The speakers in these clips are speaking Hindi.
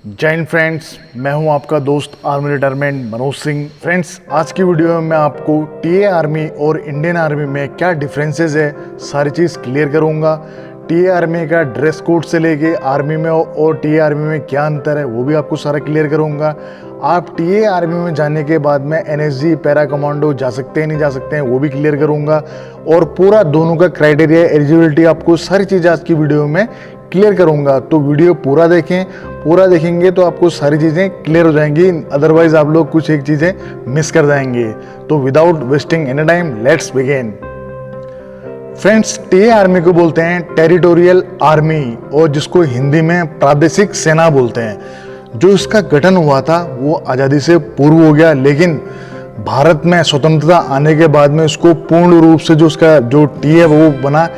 जय हिंद फ्रेंड्स, मैं हूं आपका दोस्त army retirement Manoj Singh. Friends, आज की वीडियो में मैं आपको टीए आर्मी और इंडियन आर्मी में क्या डिफरेंसेस है सारी चीज़ क्लियर करूंगा। टीए आर्मी का ड्रेस कोड से लेके आर्मी में और टीए आर्मी में क्या अंतर है वो भी आपको सारा क्लियर करूंगा। आप टीए आर्मी में जाने के बाद में एनएसजी पैरा कमांडो जा सकते हैं नहीं जा सकते हैं वो भी क्लियर करूंगा, और पूरा दोनों का क्राइटेरिया एलिजिबिलिटी आपको सारी चीज़ें आज की वीडियो में क्लियर करूंगा। तो वीडियो पूरा देखें, पूरा देखेंगे तो आपको सारी चीज़ें क्लियर हो जाएंगी, अदरवाइज आप लोग कुछ एक चीज़ें मिस कर जाएंगे। तो without wasting any time let's begin. Friends, TA army को बोलते हैं टेरिटोरियल आर्मी, और जिसको हिंदी में प्रादेशिक सेना बोलते हैं। जो इसका गठन हुआ था वो आज़ादी से पूर्व हो गया, लेकिन भारत में स्वतंत्रता आने के बाद में इसको पूर्ण रूप से जो उसका जो टीए वो बना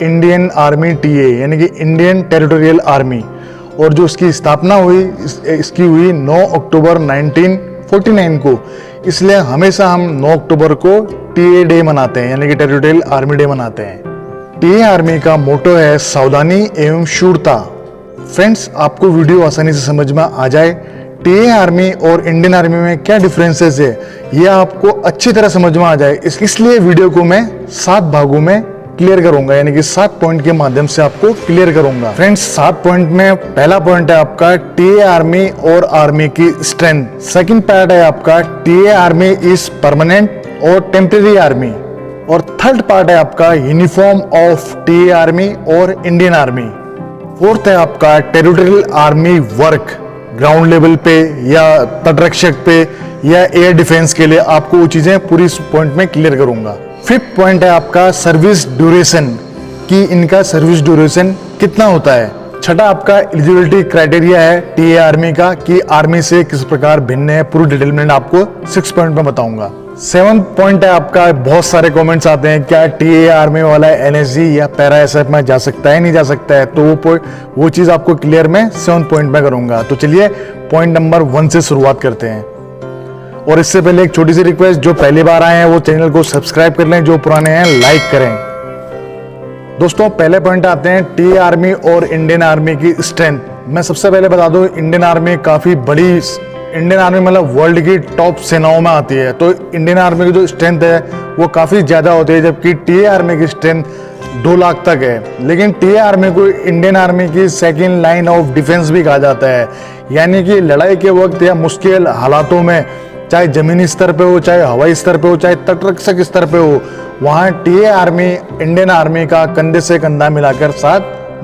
इंडियन आर्मी टीए, यानी कि इंडियन टेरिटोरियल आर्मी। और जो इसकी स्थापना हुई इसकी हुई 9 अक्टूबर 1949 को, इसलिए हमेशा हम 9 अक्टूबर को टीए डे मनाते हैं, यानी कि टेरिटोरियल आर्मी डे मनाते हैं। टीए आर्मी का मोटो है सावधानी एवं शूरता। फ्रेंड्स, आपको वीडियो आसानी से समझ में आ जाए टीए आर्मी और इंडियन आर्मी में क्या डिफरेंसेस है ये आपको अच्छी तरह समझ में आ जाए, इसलिए वीडियो को मैं 7 भागों में क्लियर करूंगा, यानी कि 7 पॉइंट के माध्यम से आपको क्लियर करूंगा। फ्रेंड्स, 7 पॉइंट में पहला पॉइंट है आपका टीए आर्मी और आर्मी की स्ट्रेंथ। सेकंड पार्ट है आपका टीए आर्मी इज परमानेंट और टेम्परेरी आर्मी। और थर्ड पार्ट है आपका यूनिफॉर्म ऑफ टीए आर्मी और इंडियन आर्मी। फोर्थ है आपका territorial army work, ground level पे या तटरक्षक पे या एयर डिफेंस के लिए आपको वो चीजें पूरी पॉइंट में क्लियर करूंगा। फिफ्थ पॉइंट है आपका सर्विस ड्यूरेशन, कि इनका सर्विस ड्यूरेशन कितना होता है। छठा आपका एलिजिबिलिटी क्राइटेरिया है टीए आर्मी का, कि आर्मी से किस प्रकार भिन्न है, पूरी डिटेल में आपको 6 पॉइंट में बताऊंगा। 7th पॉइंट है आपका, बहुत सारे कमेंट्स आते हैं क्या टीए आर्मी वाला एनएसजी या पैरा एसएफ में जा सकता है नहीं जा सकता है, तो वो चीज आपको क्लियर मैं 7th पॉइंट में करूंगा। तो चलिए पॉइंट नंबर 1 से शुरुआत करते हैं। और इससे पहले एक छोटी सी रिक्वेस्ट, जो पहली बार आए हैं वो चैनल को सब्सक्राइब कर लें, जो पुराने हैं लाइक करें। दोस्तों, पहले पॉइंट आते हैं टीए आर्मी और इंडियन आर्मी की स्ट्रेंथ। मैं सबसे पहले बता दूं, इंडियन आर्मी काफी बड़ी, इंडियन आर्मी मतलब वर्ल्ड की टॉप सेनाओं में आती है, तो इंडियन आर्मी की जो स्ट्रेंथ है वो काफी ज्यादा होती है, जबकि टीए आर्मी की स्ट्रेंथ 2 लाख तक है। लेकिन टीए आर्मी को इंडियन आर्मी की सेकेंड लाइन ऑफ डिफेंस भी कहा जाता है, यानी कि लड़ाई के वक्त या मुश्किल हालातों में, चाहे जमीनी स्तर पे हो, चाहे हवाई स्तर पे हो, चाहे तटरक्षक स्तर पे हो, वहाँ टीए आर्मी इंडियन आर्मी का कंधे से कंधा मिलाकर साथ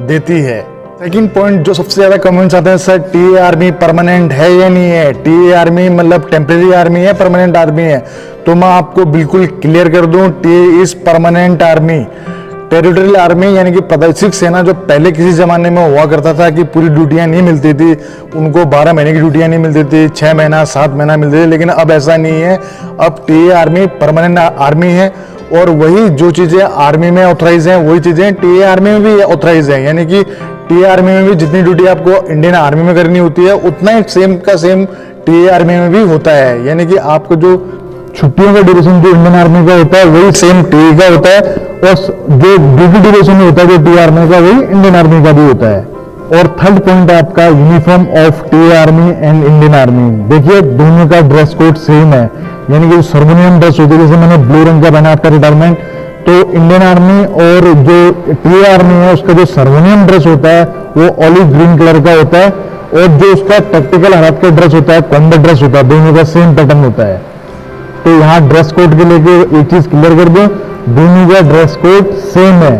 देती है। सेकंड पॉइंट जो सबसे ज्यादा कमेंट्स आते हैं, सर टीए आर्मी परमानेंट है या नहीं है, टीए आर्मी मतलब टेम्परेरी आर्मी है परमानेंट आर्मी है, तो मैं आपको बिल्कुल क्लियर कर दूं, TA is permanent army. Territorial army यानी कि प्रादेशिक सेना, जो पहले किसी जमाने में हुआ करता था कि पूरी ड्यूटियां नहीं मिलती थी, उनको 12 महीने की ड्यूटियां नहीं मिलती थी, 6 महीना 7 महीना मिलती थी, लेकिन अब ऐसा नहीं है। अब टीए आर्मी परमानेंट आर्मी है, और वही जो चीजें आर्मी में ऑथराइज हैं वही चीजें टीए आर्मी में भी ऑथराइज हैं, यानी कि टीए आर्मी में भी जितनी ड्यूटी आपको इंडियन आर्मी में करनी होती है उतना ही सेम का सेम टीए आर्मी में भी होता है, यानी कि आपको जो छुट्टियों का ड्यूरेशन जो इंडियन आर्मी का होता है वही सेम टीए का होता है, और जो ड्यूटी ड्यूरेशन होता है जो टीए आर्मी का वही इंडियन आर्मी का भी होता है। और थर्ड पॉइंट है आपका uniform of TA army and Indian army. देखिए, दोनों का ड्रेस कोड सेम है, यानी कि सर्मोनियम ड्रेस होती है, जैसे मैंने ब्लू रंग का पहना आपका रिटायरमेंट, तो इंडियन आर्मी और जो टीए आर्मी है उसका जो सर्मोनियम ड्रेस होता है वो ऑलिव ग्रीन कलर का होता है, और जो उसका टैक्टिकल हालत का ड्रेस होता है कॉम्बैट ड्रेस होता है, दोनों का सेम पैटर्न होता है। तो यहाँ ड्रेस कोड के लेके एक चीज क्लियर कर दो, दोनों का ड्रेस कोड सेम है।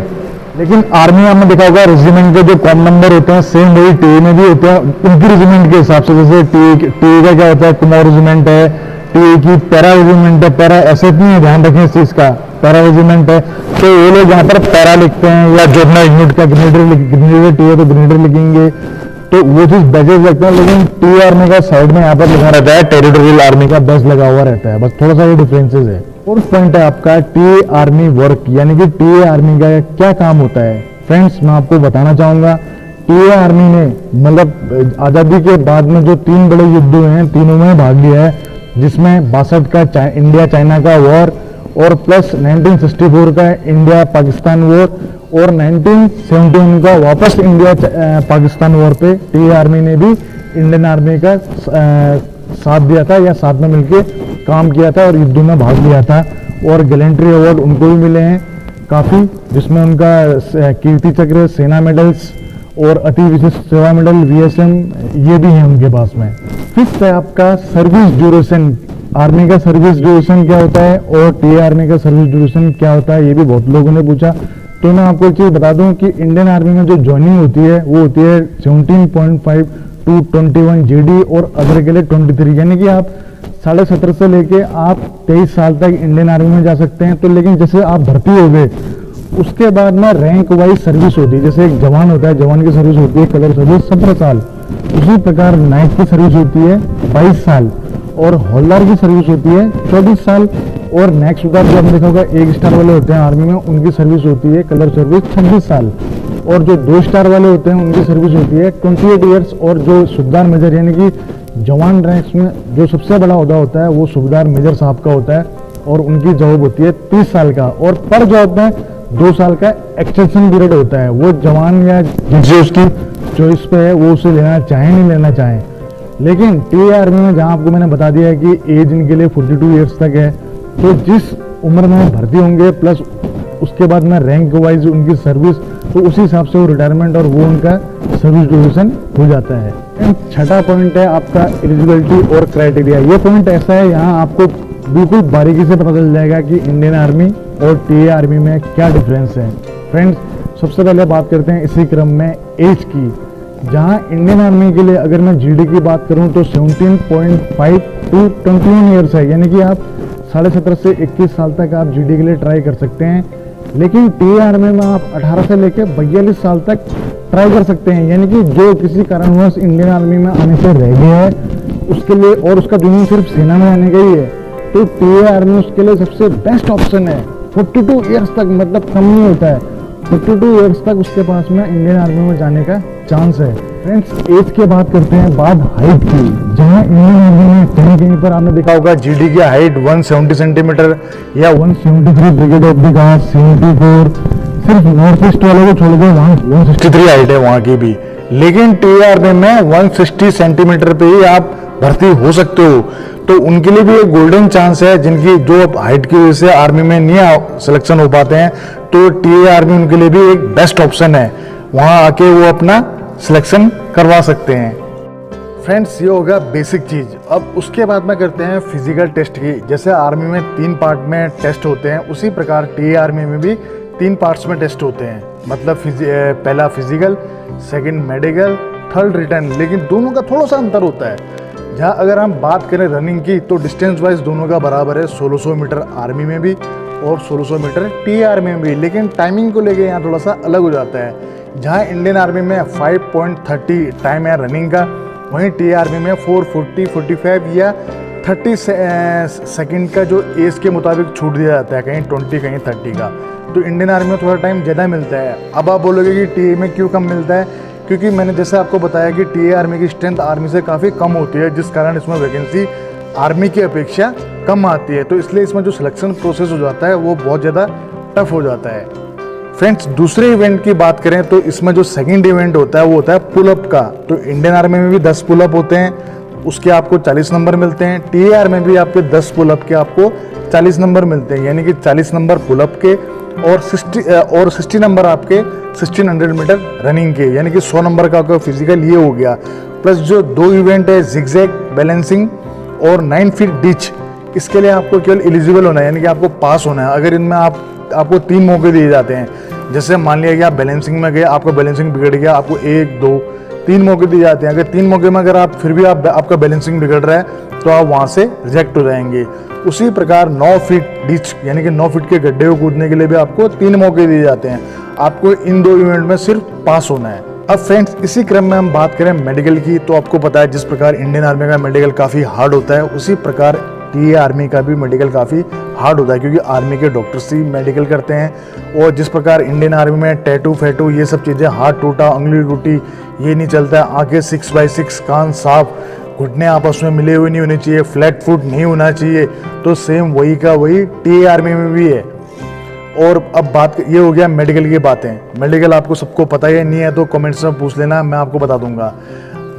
लेकिन आर्मी में देखा होगा रेजिमेंट के जो कॉम नंबर होते हैं सेम वही टीए में भी होते हैं, उनकी रेजिमेंट के हिसाब से। जैसे टीए का क्या होता है, कुमार रेजिमेंट है, टीए की पैरा रेजिमेंट है, पैरा एसएफ नहीं है, ध्यान रखें इस चीज का, पैरा रेजिमेंट है, तो ये लोग यहाँ पर पैरा लिखते हैं, या जोड़ना यूनिट का ग्रेनेडर टीए तो ग्रेनेडर लिखेंगे, तो वो चीज बैजेस लगते हैं। लेकिन टीए आर्मी का साइड में यहाँ पर लिखा रहता है टेरिटोरियल आर्मी का बैज लगा हुआ रहता है, बस थोड़ा सा ये डिफरेंसेस है। फोर्थ पॉइंट है आपका टीए आर्मी वर्क, यानी कि टीए आर्मी का क्या काम होता है। फ्रेंड्स, मैं आपको बताना चाहूंगा, टीए आर्मी ने मतलब आजादी के बाद में जो 3 बड़े युद्ध हुए हैं तीनों में भाग लिया है, जिसमें 62 का इंडिया चाइना का वॉर, और प्लस 1964 का इंडिया पाकिस्तान वॉर, और 1971 का वापस इंडिया पाकिस्तान वॉर पे टीए आर्मी ने भी इंडियन आर्मी का साथ दिया था या साथ में मिलके काम किया था और युद्धों में भाग लिया था। और गैलेंट्री अवार्ड उनको भी मिले हैं काफ़ी, जिसमें उनका कीर्ति चक्र, सेना मेडल्स और अति विशिष्ट सेवा मेडल VSM ये भी है उनके पास में। फिफ्थ है आपका सर्विस ड्यूरेशन। आर्मी का सर्विस ड्यूरेशन क्या होता है और टीए आर्मी का सर्विस ड्यूरेशन क्या होता है, ये भी बहुत लोगों ने पूछा। तो मैं आपको एक चीज़ बता दूं कि इंडियन आर्मी में जो ज्वाइनिंग होती है वो होती है 17.5 to 21 GD और अदर के लिए 23, यानी कि आप 17.5 से लेके आप 23 साल तक इंडियन आर्मी में जा सकते हैं। तो लेकिन जैसे आप भर्ती हो गए उसके बाद में रैंक वाइज सर्विस होती है। जैसे एक जवान होता है, जवान की सर्विस होती है कलर सर्विस 17 साल, उसी प्रकार नाइट की सर्विस होती है 22 साल और हौलदार की सर्विस होती है 24 साल और नेक्स्ट उतार जो आपने देखा होगा 1 स्टार वाले होते हैं आर्मी में, उनकी सर्विस होती है कलर सर्विस 26 साल और जो 2 स्टार वाले होते हैं उनकी सर्विस होती है 28 ईयर्स और जो सूबेदार मेजर यानी कि जवान रैंक्स में जो सबसे बड़ा ओहदा होता है वो सूबेदार मेजर साहब का होता है और उनकी जॉब होती है 30 साल का और पर जॉब में 2 साल का एक्सटेंशन पीरियड होता है। वो जवान या जिससे उसकी चॉइस पे है वो उसे लेना चाहे नहीं लेना चाहे। लेकिन टीए आर्मी में जहाँ आपको मैंने बता दिया है कि एज इनके लिए 42 ईयर्स तक है, तो जिस उम्र में भर्ती होंगे प्लस उसके बाद में रैंक वाइज उनकी सर्विस, तो उसी हिसाब से वो रिटायरमेंट और वो उनका सर्विस ड्यूरेशन हो जाता है। छठा पॉइंट है आपका एलिजिबिलिटी और क्राइटेरिया। ये पॉइंट ऐसा है यहाँ आपको बिल्कुल बारीकी से पता चल जाएगा कि इंडियन आर्मी और टीए आर्मी में क्या डिफरेंस है। फ्रेंड्स, सबसे पहले बात करते हैं इसी क्रम में एज की। जहां इंडियन आर्मी के लिए अगर मैं जीडी की बात करूं तो 17.5 to 21 ईयर्स है, यानी कि आप 17.5 से 21 साल तक आप जीडी के लिए ट्राई कर सकते हैं। लेकिन टीए आर्मी में आप 18 से लेकर 42 साल तक ट्राई कर सकते हैं, यानी कि जो किसी कारणवश इंडियन आर्मी में आने से रह गया है उसके लिए और उसका जुनून सिर्फ सेना में आने का ही है, तो टीए आर्मी उसके लिए सबसे बेस्ट ऑप्शन है। 42 ईयर्स तक, मतलब कम नहीं होता है, 42 ईयर्स तक उसके पास में इंडियन आर्मी में जाने का चांस है। फ्रेंड्स, एज की बात करते हैं, बाद हाइट की। जहां इंडियन आर्मी में कहीं कहीं पर आपने देखा होगा जीडी की हाइट 170 सेंटीमीटर या 173, ब्रिगेड ऑफ द गार्ड 74, सिर्फ नॉर्थ ईस्ट वाले को छोड़ के वहाँ 163 हाइट है वहाँ की भी। लेकिन टीए आर्मी में 160 सेंटीमीटर पे ही आप भर्ती हो सकते हो, तो उनके लिए भी एक गोल्डन चांस है। जिनकी जो हाइट की वजह से आर्मी में नहीं सिलेक्शन हो पाते हैं, तो टीए आर्मी उनके लिए भी एक बेस्ट ऑप्शन है, वहां आके वो अपना सिलेक्शन करवा सकते हैं। फ्रेंड्स, ये होगा बेसिक चीज़। अब उसके बाद में करते हैं फिजिकल टेस्ट की। जैसे आर्मी में 3 पार्ट में टेस्ट होते हैं, उसी प्रकार टीए आर्मी में भी 3 पार्ट्स में टेस्ट होते हैं। मतलब पहला physical, second medical, third return. लेकिन दोनों का थोड़ा सा अंतर होता है। जहाँ अगर हम बात करें रनिंग की तो डिस्टेंस वाइज दोनों का बराबर है, 1600 मीटर आर्मी में भी और 1600 मीटर टीए आर्मी में भी। लेकिन टाइमिंग को लेके यहाँ थोड़ा सा अलग हो जाता है। जहाँ इंडियन आर्मी में 5.30 टाइम है रनिंग का, वहीं टीए आर्मी में 440, 45 या 30 सेकंड का जो एज के मुताबिक छूट दिया जाता है, कहीं 20 कहीं 30 का। तो इंडियन आर्मी में थोड़ा टाइम ज़्यादा मिलता है। अब आप बोलोगे कि टीए में क्यों कम मिलता है? क्योंकि मैंने जैसे आपको बताया कि टीए आर्मी की स्ट्रेंथ आर्मी से काफ़ी कम होती है, जिस कारण इसमें वैकेंसी आर्मी की अपेक्षा कम आती है। तो इसलिए इसमें जो सिलेक्शन प्रोसेस हो जाता है वो बहुत ज़्यादा टफ हो जाता है। फ्रेंड्स, दूसरे इवेंट की बात करें तो इसमें जो सेकंड इवेंट होता है वो होता है पुलअप का। तो इंडियन आर्मी में भी 10 पुलअप होते हैं, उसके आपको 40 नंबर मिलते हैं। टीए आर्मी में भी आपके 10 पुलअप के आपको 40 नंबर मिलते हैं, यानी कि 40 नंबर पुलअप के और 60 नंबर आपके 1600 मीटर रनिंग के, यानी कि 100 नंबर का आपका फिजिकल ये हो गया। प्लस जो 2 इवेंट है जिगजैग, बैलेंसिंग और 9 फीट डिच, इसके लिए आपको केवल एलिजिबल होना है, यानी कि आपको पास होना है। अगर इनमें आपको 3 मौके दिए जाते हैं, जैसे मान लिया कि आप बैलेंसिंग में गए, आपका बैलेंसिंग बिगड़ गया, आपको 1, 2, 3 मौके दिए जाते हैं। अगर 3 मौके में अगर आप फिर भी आपका बैलेंसिंग बिगड़ रहा है तो आप वहाँ से रिजेक्ट हो जाएंगे। उसी प्रकार 9 फीट डिच, यानी कि 9 फीट के गड्ढे को कूदने के लिए भी आपको 3 मौके दिए जाते हैं। आपको इन 2 इवेंट में सिर्फ पास होना है। अब फ्रेंड्स, इसी क्रम में हम बात करें मेडिकल की, तो आपको पता है जिस प्रकार इंडियन आर्मी का मेडिकल काफ़ी हार्ड होता है, उसी प्रकार टीए आर्मी का भी मेडिकल काफ़ी हार्ड होता है, क्योंकि आर्मी के डॉक्टर्स ही मेडिकल करते हैं। और जिस प्रकार इंडियन आर्मी में टैटू फैटू ये सब चीज़ें, हाथ टूटा, उंगली टूटी, ये नहीं चलता है। आंखें 6x6, कान साफ, घुटने आपस में मिले हुए नहीं होने चाहिए, फ्लैट फुट नहीं होना चाहिए। तो सेम वही का वही टीए आर्मी में भी है। और अब बात ये हो गया मेडिकल की बातें। मेडिकल आपको सबको पता ही नहीं है तो कमेंट्स में पूछ लेना, मैं आपको बता दूंगा।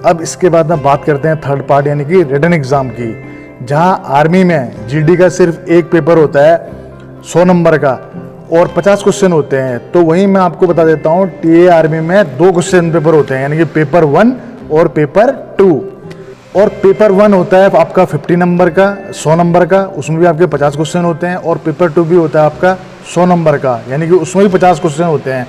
अब इसके बाद में बात करते हैं थर्ड पार्ट यानी कि रिटन एग्ज़ाम की, जहां आर्मी में जीडी का सिर्फ एक पेपर होता है 100 नंबर का और 50 क्वेश्चन होते हैं। तो वहीं मैं आपको बता देता हूं टीए आर्मी में 2 क्वेश्चन पेपर होते हैं यानी कि पेपर 1 और पेपर 2। और पेपर 1 होता है आपका 50 नंबर का 100 नंबर का, उसमें भी आपके 50 क्वेश्चन होते हैं। और पेपर 2 भी होता है आपका 100 नंबर का यानी कि उसमें भी 50 क्वेश्चन होते हैं।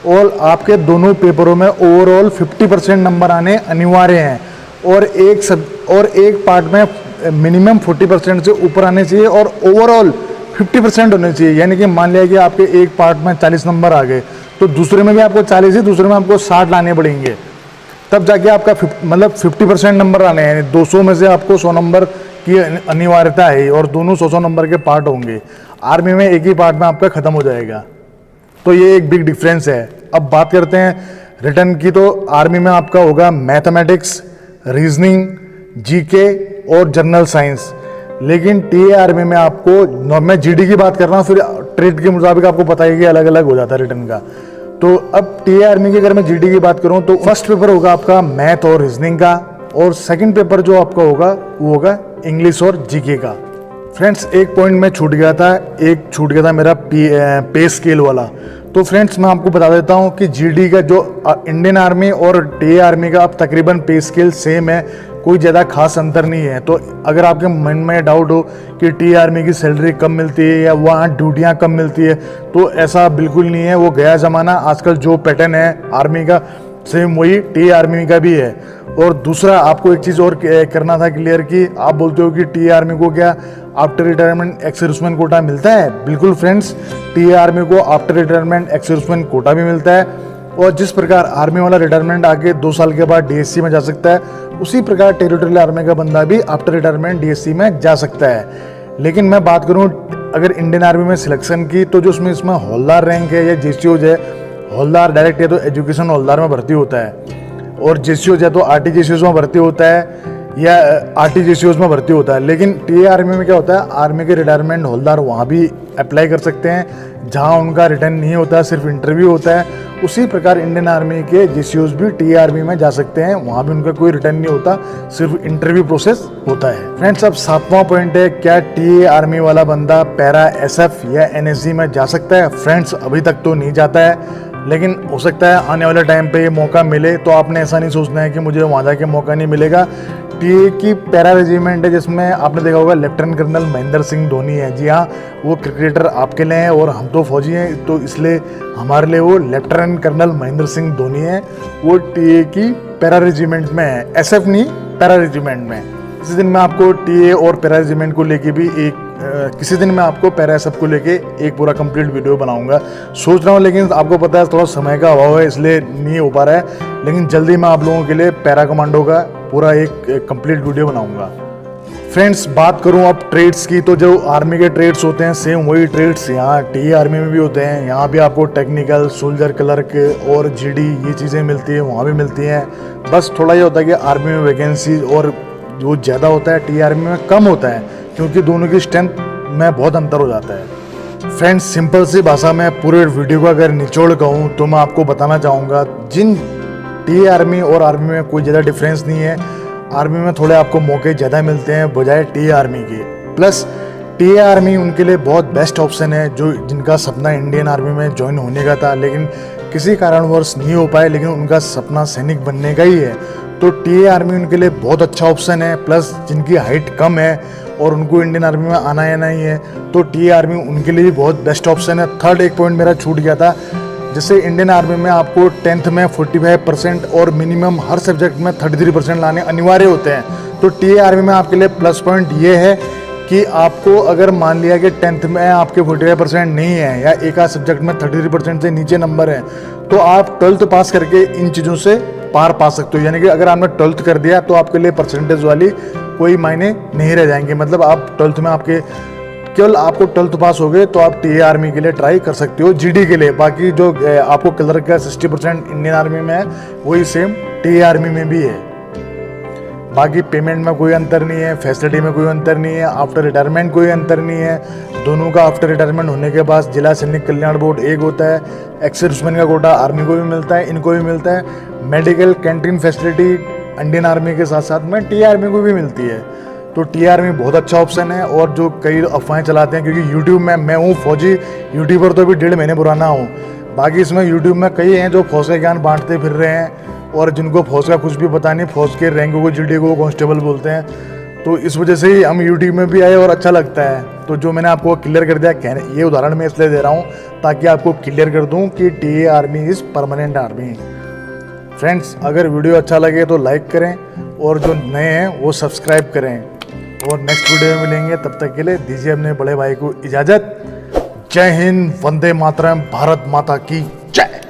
और आपके दोनों पेपरों में ओवरऑल 50% नंबर आने अनिवार्य हैं और एक पार्ट में मिनिमम 40% से ऊपर आने चाहिए और ओवरऑल 50% होने चाहिए। यानी कि मान लिया कि आपके एक पार्ट में 40 नंबर आ गए तो दूसरे में भी आपको 40 ही, दूसरे में आपको 60 लाने पड़ेंगे, तब जाके आपका 50% नंबर आने हैं। 200 में से आपको 100 नंबर की अनिवार्यता है और दोनों 100 नंबर के पार्ट होंगे। आर्मी में एक ही पार्ट में आपका खत्म हो जाएगा, तो ये एक बिग डिफरेंस है। अब बात करते हैं रिटन की, तो आर्मी में आपका होगा मैथमेटिक्स, रीजनिंग, जीके और जनरल साइंस। लेकिन टीए आर्मी में आपको, मैं जीडी की बात कर रहा हूँ, फिर ट्रेड के मुताबिक आपको पता है कि अलग अलग हो जाता है रिटन का। तो अब टीए आर्मी की अगर मैं जीडी की बात करूँ तो फर्स्ट पेपर होगा आपका मैथ और रीजनिंग का और सेकंड पेपर जो आपका होगा वो होगा इंग्लिश और जीके का। फ्रेंड्स एक पॉइंट में छूट गया था मेरा पे स्केल वाला। तो फ्रेंड्स मैं आपको बता देता हूँ कि जीडी का जो इंडियन आर्मी और टीए आर्मी का अब तकरीबन पे स्केल सेम है, कोई ज़्यादा खास अंतर नहीं है। तो अगर आपके मन में डाउट हो कि टीए आर्मी की सैलरी कम मिलती है या वहाँ ड्यूटियाँ कम मिलती है, तो ऐसा बिल्कुल नहीं है। वो गया ज़माना, आजकल जो पैटर्न है आर्मी का सेम वही टीए आर्मी का भी है। और दूसरा आपको एक चीज़ और करना था क्लियर कि आप बोलते हो कि टीए आर्मी को क्या after retirement ex serviceman quota मिलता है। बिल्कुल फ्रेंड्स, टीए आर्मी को after retirement ex serviceman quota भी मिलता है। और जिस प्रकार आर्मी वाला रिटायरमेंट आके 2 साल के बाद डीएससी में जा सकता है, उसी प्रकार टेरिटोरियल आर्मी का बंदा भी आफ्टर रिटायरमेंट डीएससी में जा सकता है। लेकिन मैं बात करूँ अगर इंडियन आर्मी में सिलेक्शन की, तो जो इसमें हौलदार रैंक है या जेसीओज है, हौलदार डायरेक्ट या तो एजुकेशन हौलदार में भर्ती होता है और जेसीओज है तो आरटी जेसीओज में भर्ती होता है या आरटी जेसीओज में भर्ती होता है। लेकिन टीए आर्मी में क्या होता है, आर्मी के रिटायरमेंट हौलदार वहाँ भी अप्लाई कर सकते हैं जहाँ उनका रिटर्न नहीं होता, सिर्फ इंटरव्यू होता है। उसी प्रकार इंडियन आर्मी के जेसीओज भी टीए आर्मी में जा सकते हैं, वहाँ भी उनका कोई रिटर्न नहीं होता, सिर्फ इंटरव्यू प्रोसेस होता है। फ्रेंड्स अब 7वां पॉइंट है, क्या टीए आर्मी वाला बंदा पैरा एसएफ या एनएसजी में जा सकता है। फ्रेंड्स अभी तक तो नहीं जाता है, लेकिन हो सकता है आने वाले टाइम पे ये मौका मिले। तो आपने ऐसा नहीं सोचना है कि मुझे वहाँ जाके मौका नहीं मिलेगा। टीए की पैरा रेजिमेंट है जिसमें आपने देखा होगा लेफ्टिनेंट कर्नल महेंद्र सिंह धोनी है। जी हाँ, वो क्रिकेटर आपके लिए हैं और हम तो फौजी हैं, तो इसलिए हमारे लिए वो लेफ्टिनेंट कर्नल महेंद्र सिंह धोनी है। वो टीए की पैरा रेजिमेंट में है, एसएफ नहीं, पैरा रेजिमेंट में। किसी दिन मैं आपको टीए और पैरा रेजिमेंट को लेके भी किसी दिन मैं आपको पैरा एसएफ को लेके एक पूरा कंप्लीट वीडियो बनाऊंगा, सोच रहा हूँ। लेकिन आपको पता है थोड़ा समय का अभाव है, इसलिए नहीं हो पा रहा है। लेकिन जल्दी मैं आप लोगों के लिए पैरा कमांडो का पूरा एक कंप्लीट वीडियो बनाऊंगा। फ्रेंड्स बात करूं अब ट्रेड्स की, तो जो आर्मी के ट्रेड्स होते हैं सेम वही ट्रेड्स यहाँ टीए आर्मी में भी होते हैं। यहाँ भी आपको टेक्निकल, सोल्जर क्लर्क और जीडी ये चीज़ें मिलती हैं, वहाँ भी मिलती हैं। बस थोड़ा ये होता है कि आर्मी में वैकेंसी और जो ज़्यादा होता है टीए आर्मी में कम होता है, क्योंकि दोनों की स्ट्रेंथ में बहुत अंतर हो जाता है। फ्रेंड्स सिंपल सी भाषा में पूरे वीडियो का अगर निचोड़ कहूँ तो मैं आपको बताना चाहूँगा, जिन टीए आर्मी और आर्मी में कोई ज़्यादा डिफरेंस नहीं है। आर्मी में थोड़े आपको मौके ज़्यादा मिलते हैं बजाय टीए आर्मी के। प्लस टीए आर्मी उनके लिए बहुत बेस्ट ऑप्शन है, जो जिनका सपना इंडियन आर्मी में ज्वाइन होने का था लेकिन किसी कारणवश नहीं हो पाए, लेकिन उनका सपना सैनिक बनने का ही है। तो टीए आर्मी उनके लिए बहुत अच्छा ऑप्शन है। प्लस जिनकी हाइट कम है और उनको इंडियन आर्मी में आना या नहीं है, तो टीए आर्मी उनके लिए भी बहुत बेस्ट ऑप्शन है। थर्ड एक पॉइंट मेरा छूट गया था, जैसे इंडियन आर्मी में आपको 10th में 45% और मिनिमम हर सब्जेक्ट में 33% लाने अनिवार्य होते हैं। तो टीए आर्मी में आपके लिए प्लस पॉइंट ये है कि आपको अगर मान लिया कि 10th में आपके 45% नहीं है या एक आध सब्जेक्ट में 33% से नीचे नंबर है, तो आप 12th पास करके इन चीज़ों से पार पा सकते हो। यानी कि अगर आपने 12th कर दिया तो आपके लिए परसेंटेज वाली कोई मायने नहीं रह जाएंगे। मतलब आप 12th में आपके केवल आपको 12th पास हो गए तो आप टीए आर्मी के लिए ट्राई कर सकते हो, जीडी के लिए। बाकी जो आपको क्लर्क का 60% इंडियन आर्मी में है वही सेम टीए आर्मी में भी है। बाकी पेमेंट में कोई अंतर नहीं है, फैसिलिटी में कोई अंतर नहीं है, आफ्टर रिटायरमेंट कोई अंतर नहीं है। दोनों का आफ्टर रिटायरमेंट होने के बाद जिला सैनिक कल्याण बोर्ड एक होता है, एक्स सर्विसमैन का कोटा आर्मी को भी मिलता है, इनको भी मिलता है। Medical canteen facility Indian army के साथ साथ में टी आर्मी को भी मिलती है। तो टी आर्मी बहुत अच्छा ऑप्शन है। और जो कई अफवाहें चलाते हैं, क्योंकि यूट्यूब में मैं हूँ फौजी यूट्यूबर, तो अभी 1.5 महीने पुराना हूँ। बाकी इसमें यूट्यूब में कई हैं जो फौज का ज्ञान बांटते फिर रहे हैं और जिनको फौज का कुछ भी पता नहीं, फौज के रैंकों को जीडी को कांस्टेबल बोलते हैं। तो इस वजह से ही हम यूट्यूब में भी आए और अच्छा लगता है। तो जो मैंने आपको क्लियर कर दिया, कहने ये उदाहरण मैं इसलिए दे रहा हूँ ताकि आपको क्लियर कर दूँ कि T army is permanent army. Friends, अगर वीडियो अच्छा लगे तो लाइक करें और जो नए हैं वो सब्सक्राइब करें। और नेक्स्ट वीडियो में मिलेंगे, तब तक के लिए दीजिए अपने बड़े भाई को इजाज़त। जय हिंद, वंदे मातरम, भारत माता की जय।